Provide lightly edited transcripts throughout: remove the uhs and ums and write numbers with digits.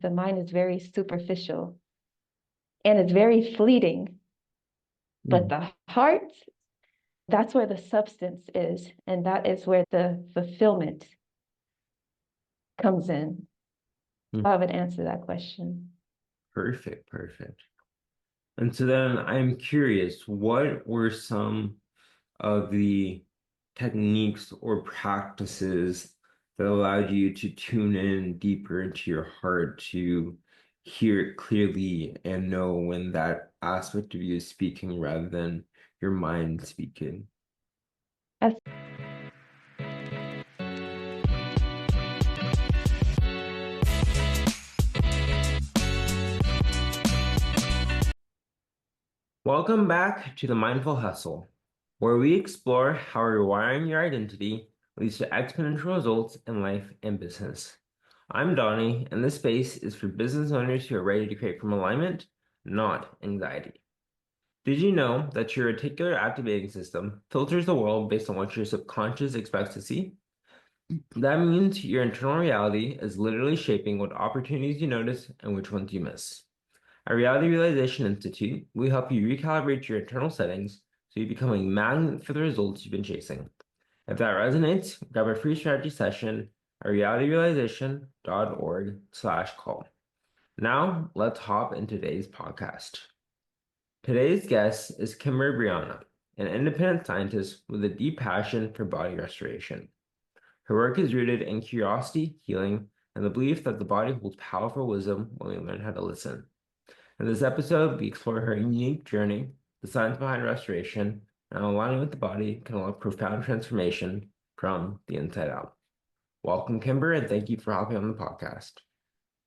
The mind is very superficial and it's very fleeting, but Mm. the heart, that's where the substance is, and that is where the fulfillment comes in. Mm. I would answer that question. Perfect, perfect. And so then I'm curious, what were some of the techniques or practices that allowed you to tune in deeper into your heart to hear it clearly and know when that aspect of you is speaking rather than your mind speaking? As Welcome back to the Mindful Hustle, where we explore how rewiring your identity leads to exponential results in life and business. I'm Donnie, and this space is for business owners who are ready to create from alignment, not anxiety. Did you know that your reticular activating system filters the world based on what your subconscious expects to see? That means your internal reality is literally shaping what opportunities you notice and which ones you miss. At Reality Realization Institute, we help you recalibrate your internal settings so you become a magnet for the results you've been chasing. If that resonates, grab a free strategy session at realityrealization.org/call. Now, let's hop into today's podcast. Today's guest is Kimber Brianna, an independent scientist with a deep passion for body restoration. Her work is rooted in curiosity, healing, and the belief that the body holds powerful wisdom when we learn how to listen. In this episode, we explore her unique journey, the science behind restoration, and how aligning with the body can unlock profound transformation from the inside out. Welcome, Kimber, and thank you for hopping on the podcast.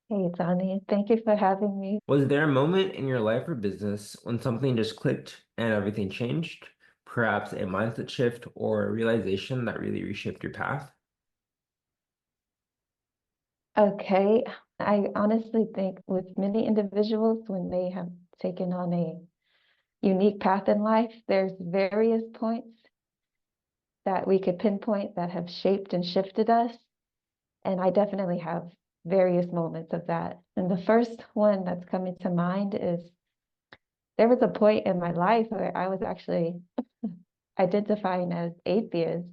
Hey, Donnie, thank you for having me. Was there a moment in your life or business when something just clicked and everything changed? Perhaps a mindset shift or a realization that really reshaped your path? Okay, I honestly think with many individuals, when they have taken on a unique path in life, there's various points that we could pinpoint that have shaped and shifted us. And I definitely have various moments of that. And the first one that's coming to mind is there was a point in my life where I was actually identifying as atheist.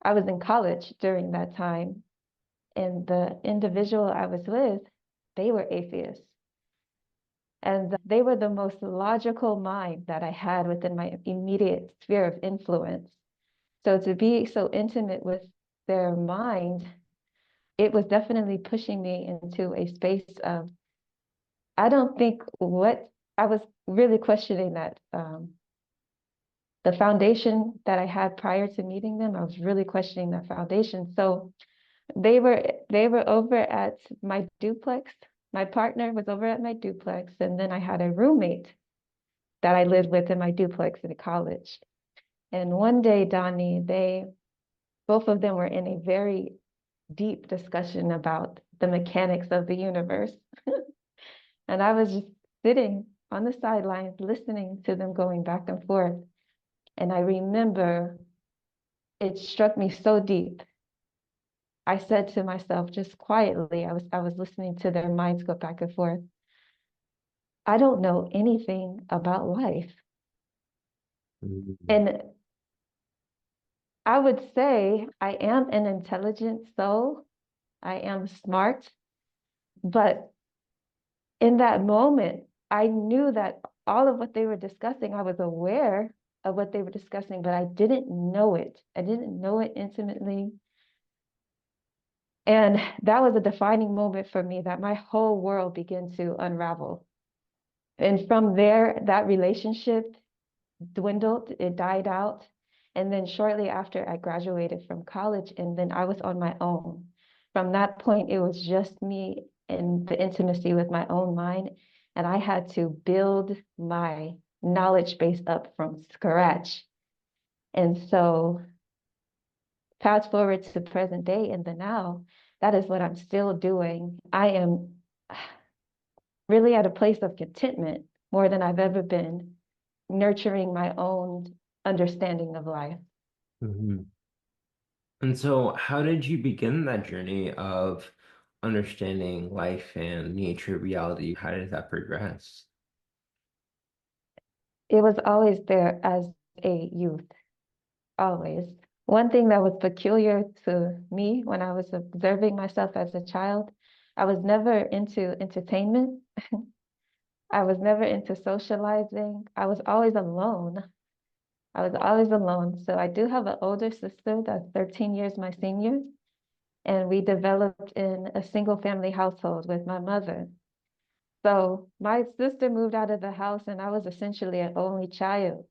I was in college during that time, and the individual I was with, they were atheists. And they were the most logical mind that I had within my immediate sphere of influence. So to be so intimate with their mind, it was definitely pushing me into a space of, I don't think what I was really questioning that the foundation that I had prior to meeting them, I was really questioning that foundation. So they were over at my duplex. My partner was over at my duplex, and then I had a roommate that I lived with in my duplex in college. And one day, Donnie, they both of them were in a very deep discussion about the mechanics of the universe. And I was just sitting on the sidelines listening to them going back and forth. And I remember it struck me so deep. I said to myself just quietly, I was listening to their minds go back and forth. I don't know anything about life. Mhm. And I would say I am an intelligent soul. I am smart, but in that moment, I knew that all of what they were discussing, I was aware of what they were discussing, but I didn't know it. I didn't know it intimately. And that was a defining moment for me that my whole world began to unravel. And from there, that relationship dwindled, it died out. And then shortly after, I graduated from college, and then I was on my own. From that point, it was just me and the intimacy with my own mind. And I had to build my knowledge base up from scratch. And so, fast forward to present day in the now, that is what I'm still doing. I am really at a place of contentment more than I've ever been, nurturing my own understanding of life. Mhm. And so, how did you begin that journey of understanding life and nature, reality? How did that progress? It was always there as a youth, always. One thing that was peculiar to me when I was observing myself as a child, I was never into entertainment. I was never into socializing. I was always alone. I was always alone. So I do have an older sister that's 13 years my senior, and we developed in a single family household with my mother. So my sister moved out of the house, and I was essentially an only child.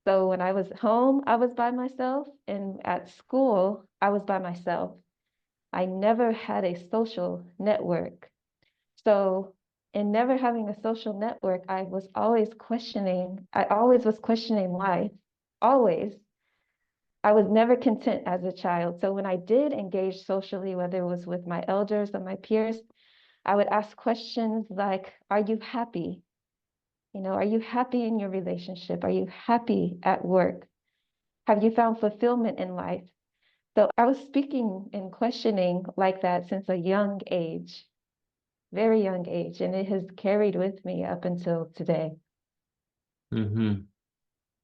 So when I was home, I was by myself, and at school, I was by myself. I never had a social network. So in never having a social network, I always was questioning life, always. I was never content as a child. So when I did engage socially, whether it was with my elders or my peers, I would ask questions like, are you happy? Are you happy in your relationship? Are you happy at work? Have you found fulfillment in life? So I was speaking and questioning like that since a young age, very young age, and it has carried with me up until today. Hmm.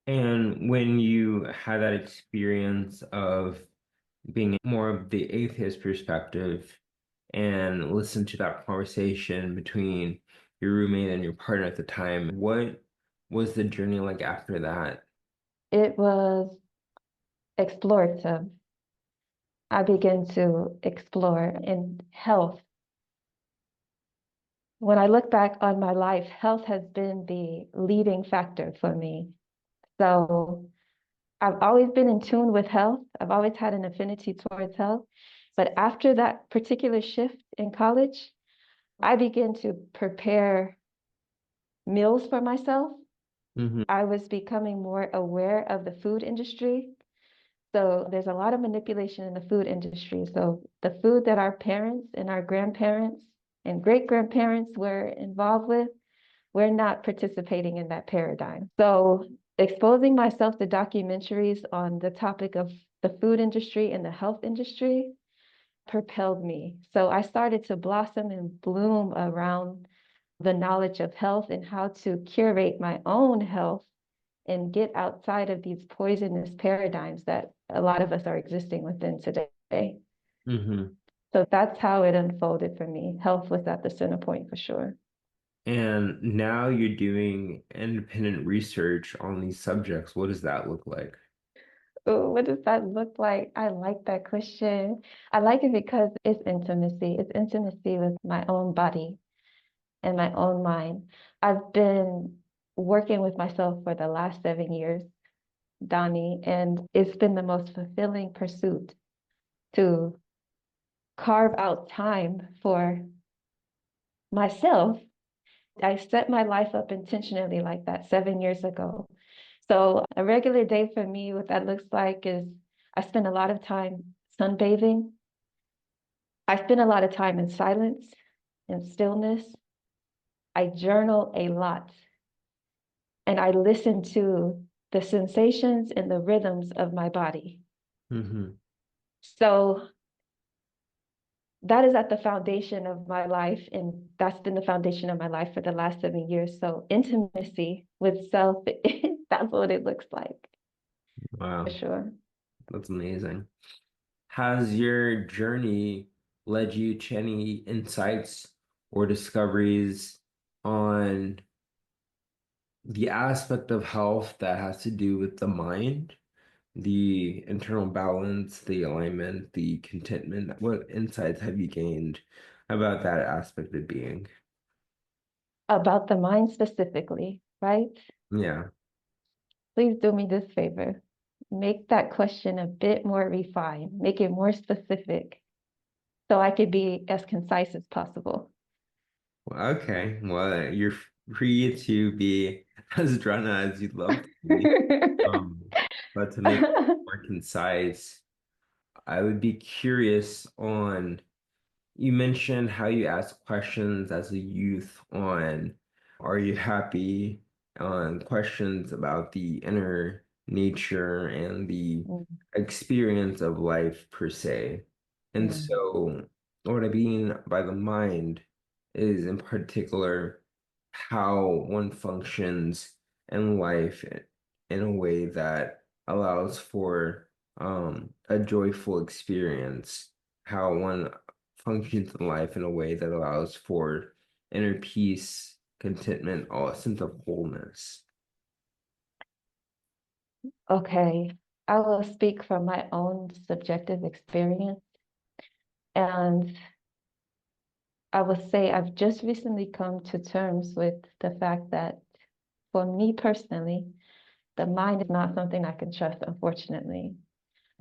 And when you had that experience of being more of the atheist perspective and listen to that conversation between your roommate and your partner at the time, what was the journey like after that? It was explorative. I began to explore in health. When I look back on my life, health has been the leading factor for me. So I've always been in tune with health. I've always had an affinity towards health. But after that particular shift in college, I began to prepare meals for myself. Hmm. I was becoming more aware of the food industry. So there's a lot of manipulation in the food industry. So the food that our parents and our grandparents and great grandparents were involved with, we're not participating in that paradigm. So exposing myself to documentaries on the topic of the food industry and the health industry propelled me. So I started to blossom and bloom around the knowledge of health and how to curate my own health and get outside of these poisonous paradigms that a lot of us are existing within today. Hmm. So that's how it unfolded for me. Health was at the center point for sure. And now you're doing independent research on these subjects. What does that look like? Ooh, what does that look like? I like that question. I like it because it's intimacy. It's intimacy with my own body and my own mind. I've been working with myself for the last 7 years, Donnie, and it's been the most fulfilling pursuit to carve out time for myself. I set my life up intentionally like that 7 years ago. So a regular day for me, what that looks like is I spend a lot of time sunbathing. I spend a lot of time in silence and stillness. I journal a lot and I listen to the sensations and the rhythms of my body. Hmm. So that is at the foundation of my life. And that's been the foundation of my life for the last 7 years. So intimacy with self, that's what it looks like for Wow, sure. that's amazing. Has your journey led you to any insights or discoveries on the aspect of health that has to do with the mind, the internal balance, the alignment, the contentment? What insights have you gained about that aspect of being? About the mind specifically, right? Yeah. Please do me this favor. Make that question a bit more refined, make it more specific so I could be as concise as possible. Well, okay. Well, you're free to be as drawn out as you'd love to be. Um, but to make it more concise, I would be curious on, you mentioned how you asked questions as a youth on, are you happy? On questions about the inner nature and the Mm, experience of life per se. And mm, so what I mean by the mind is in particular how one functions in life in a way that allows for a joyful experience, how one functions in life in a way that allows for inner peace, contentment, or a sense of wholeness. Okay, I will speak from my own subjective experience. And I will say I've just recently come to terms with the fact that for me personally, the mind is not something I can trust, unfortunately.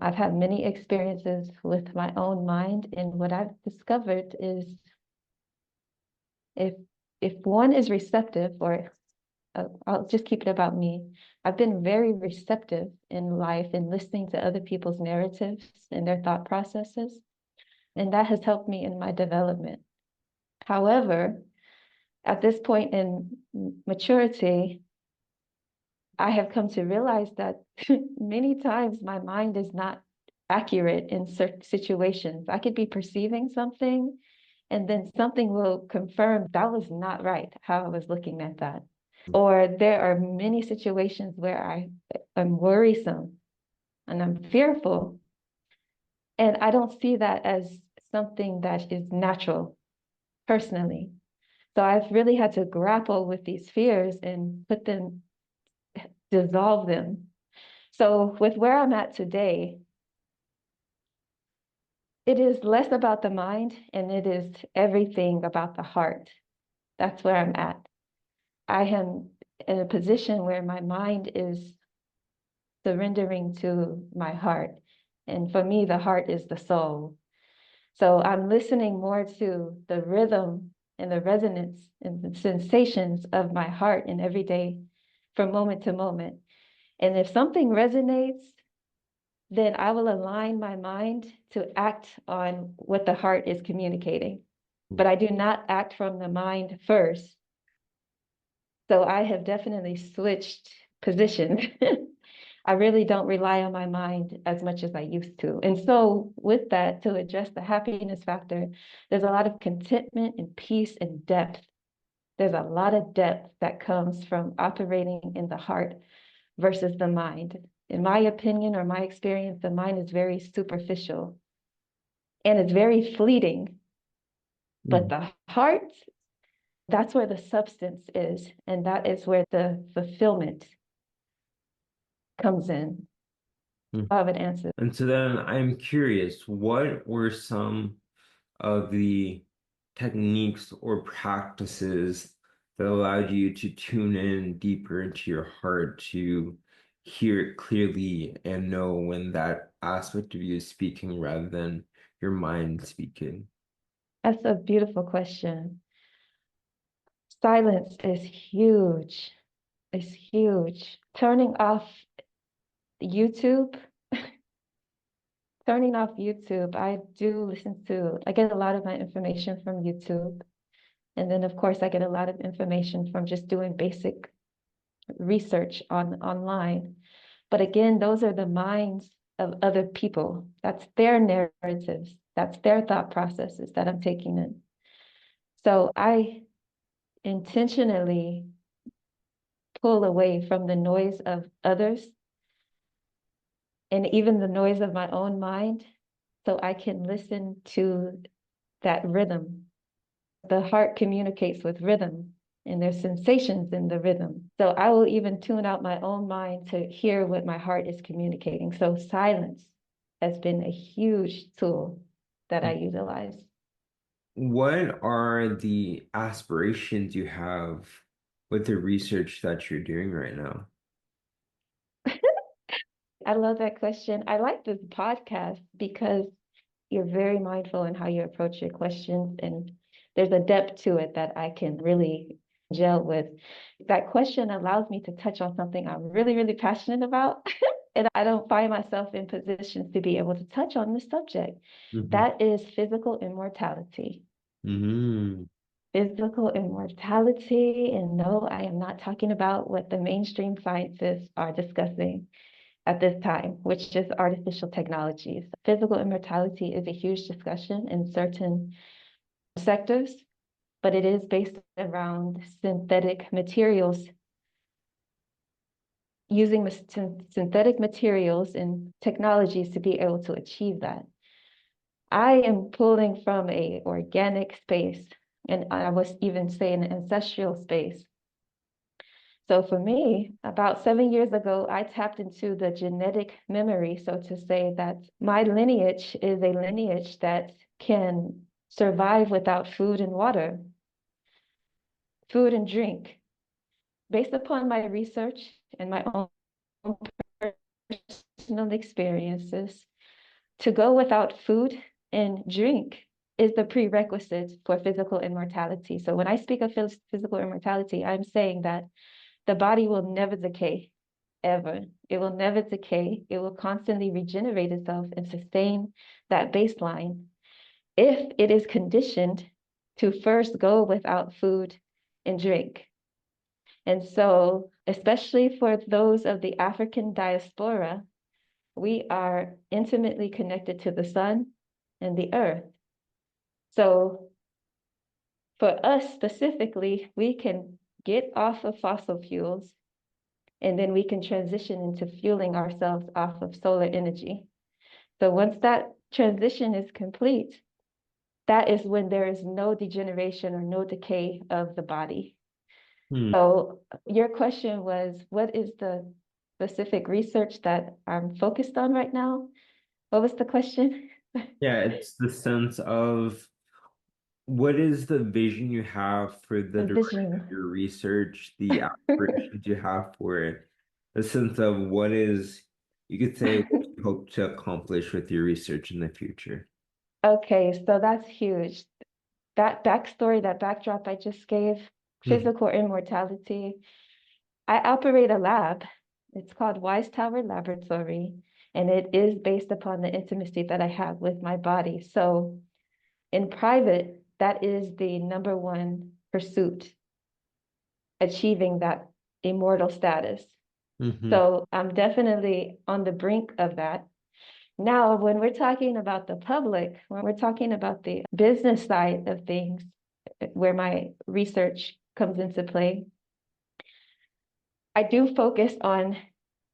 I've had many experiences with my own mind, and what I've discovered is if if one is receptive, or I'll just keep it about me. I've been very receptive in life in listening to other people's narratives and their thought processes, and that has helped me in my development. However, at this point in maturity, I have come to realize that many times my mind is not accurate in certain situations. I could be perceiving something, and then something will confirm that was not right, how I was looking at that. Or there are many situations where I am worrisome and I'm fearful, and I don't see that as something that is natural personally. So I've really had to grapple with these fears and put them, dissolve them. So with where I'm at today, it is less about the mind and it is everything about the heart. That's where I'm at. I am in a position where my mind is surrendering to my heart. And for me, the heart is the soul. So I'm listening more to the rhythm and the resonance and the sensations of my heart in every day from moment to moment. And if something resonates, then I will align my mind to act on what the heart is communicating. But I do not act from the mind first. So I have definitely switched positions. I really don't rely on my mind as much as I used to. And so, with that, to address the happiness factor, there's a lot of contentment and peace and depth. There's a lot of depth that comes from operating in the heart versus the mind. In my opinion or my experience, the mind is very superficial and it's very fleeting. But Mm. the heart, that's where the substance is. And that is where the fulfillment comes in. Mm. I have an answer. And so then I'm curious, what were some of the techniques or practices that allowed you to tune in deeper into your heart to hear it clearly and know when that aspect of you is speaking rather than your mind speaking? That's a beautiful question. Silence is huge. It's huge. Turning off YouTube, turning off YouTube. I do listen to, I get a lot of my information from YouTube. And then of course I get a lot of information from just doing basic research online. But again, those are the minds of other people. That's their narratives. That's their thought processes that I'm taking in. So I intentionally pull away from the noise of others and even the noise of my own mind so I can listen to that rhythm. The heart communicates with rhythm and there's sensations in the rhythm. So I will even tune out my own mind to hear what my heart is communicating. So silence has been a huge tool that I utilize. What are the aspirations you have with the research that you're doing right now? I love that question. I like this podcast because you're very mindful in how you approach your questions, and there's a depth to it that I can really gel with. That question allows me to touch on something I'm really, really passionate about. And I don't find myself in positions to be able to touch on this subject. Mm-hmm. That is physical immortality. Mm-hmm. Physical immortality. And no, I am not talking about what the mainstream scientists are discussing. at this time, which is artificial technologies. Physical immortality is a huge discussion in certain sectors, but it is based around synthetic materials, using synthetic materials and technologies to be able to achieve that. I am pulling from a organic space, and I was even saying an ancestral space. So for me, about 7 years ago, I tapped into the genetic memory, so to say, that my lineage is a lineage that can survive without food and water, food and drink. Based upon my research and my own personal experiences, to go without food and drink is the prerequisite for physical immortality. So when I speak of physical immortality, I'm saying that the body will never decay, ever. It will never decay. It will constantly regenerate itself and sustain that baseline if it is conditioned to first go without food and drink. And so, especially for those of the African diaspora, we are intimately connected to the sun and the earth. So, for us specifically, we can get off of fossil fuels and then we can transition into fueling ourselves off of solar energy. So, once that transition is complete, that is when there is no degeneration or no decay of the body. Hmm. So your question was, what is the specific research that I'm focused on right now? What was the question? Yeah, it's the sense of what is the vision you have for the The direction of vision. your research, the aspirations you have for it, the sense of what is, you could say, what you hope to accomplish with your research in the future. Okay, so that's huge. That backstory, that backdrop I just gave, Mhm. physical immortality. I operate a lab. It's called Wise Tower Laboratory, and it is based upon the intimacy that I have with my body. So in private, that is the number one pursuit, achieving that immortal status. Mhm. So I'm definitely on the brink of that. Now, when we're talking about the public, when we're talking about the business side of things, where my research comes into play, I do focus on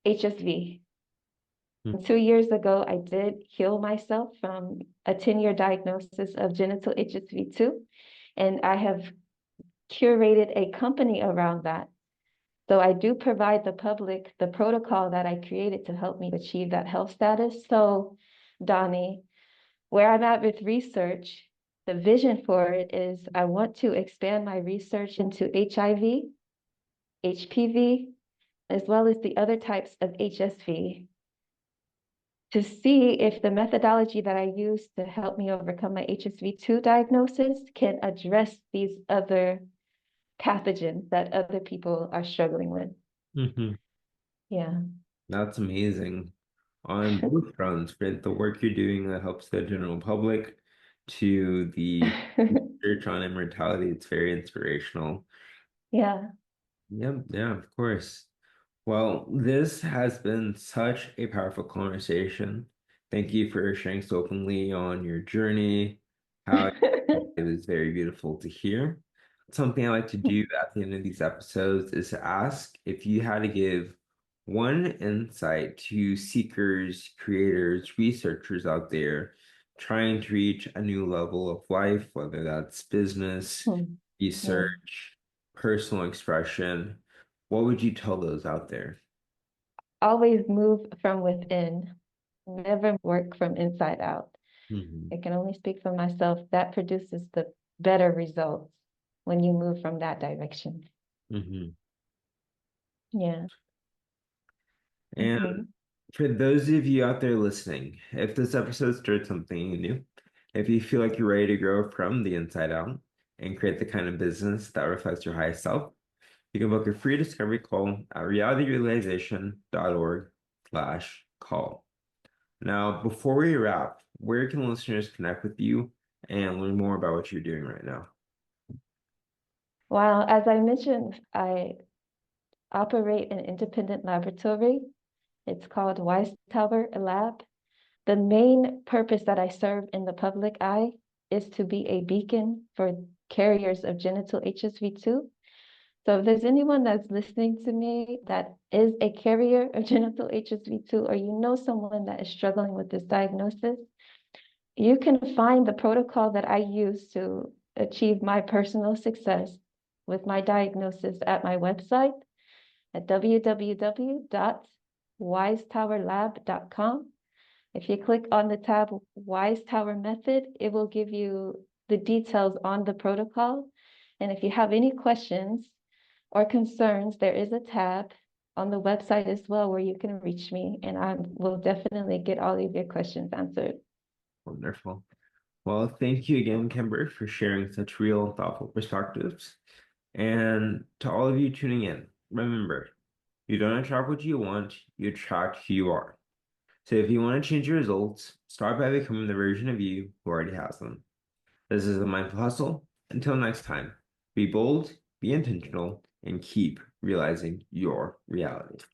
HSV. 2 years ago, I did heal myself from a 10-year diagnosis of genital HSV2, and I have curated a company around that. So I do provide the public the protocol that I created to help me achieve that health status. So, Donnie, where I'm at with research, the vision for it is I want to expand my research into HIV, HPV, as well as the other types of HSV to see if the methodology that I use to help me overcome my HSV2 diagnosis can address these other pathogens that other people are struggling with. Mhm. Yeah. That's amazing. On both fronts, right? The work you're doing that helps the general public to the research on immortality, it's very inspirational. Yeah. Yep, yeah, of course. Well, this has been such a powerful conversation. Thank you for sharing so openly on your journey, how it was very beautiful to hear. Something I like to do at the end of these episodes is to ask if you had to give one insight to seekers, creators, researchers out there trying to reach a new level of life, whether that's business, Yeah. research, personal expression, what would you tell those out there? Always move from within, never work from inside out. Hmm. I can only speak for myself. That produces the better results when you move from that direction. Hmm. Yeah. And Mhm. for those of you out there listening, if this episode stirred something new, if you feel like you're ready to grow from the inside out and create the kind of business that reflects your highest self, you can book a free discovery call at realityrealization.org/call. Now, before we wrap, where can listeners connect with you and learn more about what you're doing right now? Well, as I mentioned, I operate an independent laboratory. It's called Wise Tower Lab. The main purpose that I serve in the public eye is to be a beacon for carriers of genital HSV2. So if there's anyone that's listening to me that is a carrier of genital HSV2, or you know someone that is struggling with this diagnosis, you can find the protocol that I use to achieve my personal success with my diagnosis at my website at www.wisetowerlab.com. If you click on the tab Wise Tower Method, it will give you the details on the protocol. And if you have any questions or concerns, there is a tab on the website as well where you can reach me, and I will definitely get all of your questions answered. Wonderful. Well, thank you again, Kimber, for sharing such real, thoughtful perspectives. And to all of you tuning in, remember, you don't attract what you want, you attract who you are. So if you want to change your results, start by becoming the version of you who already has them. This is the Mindful Hustle. Until next time, be bold, be intentional, and keep realizing your reality.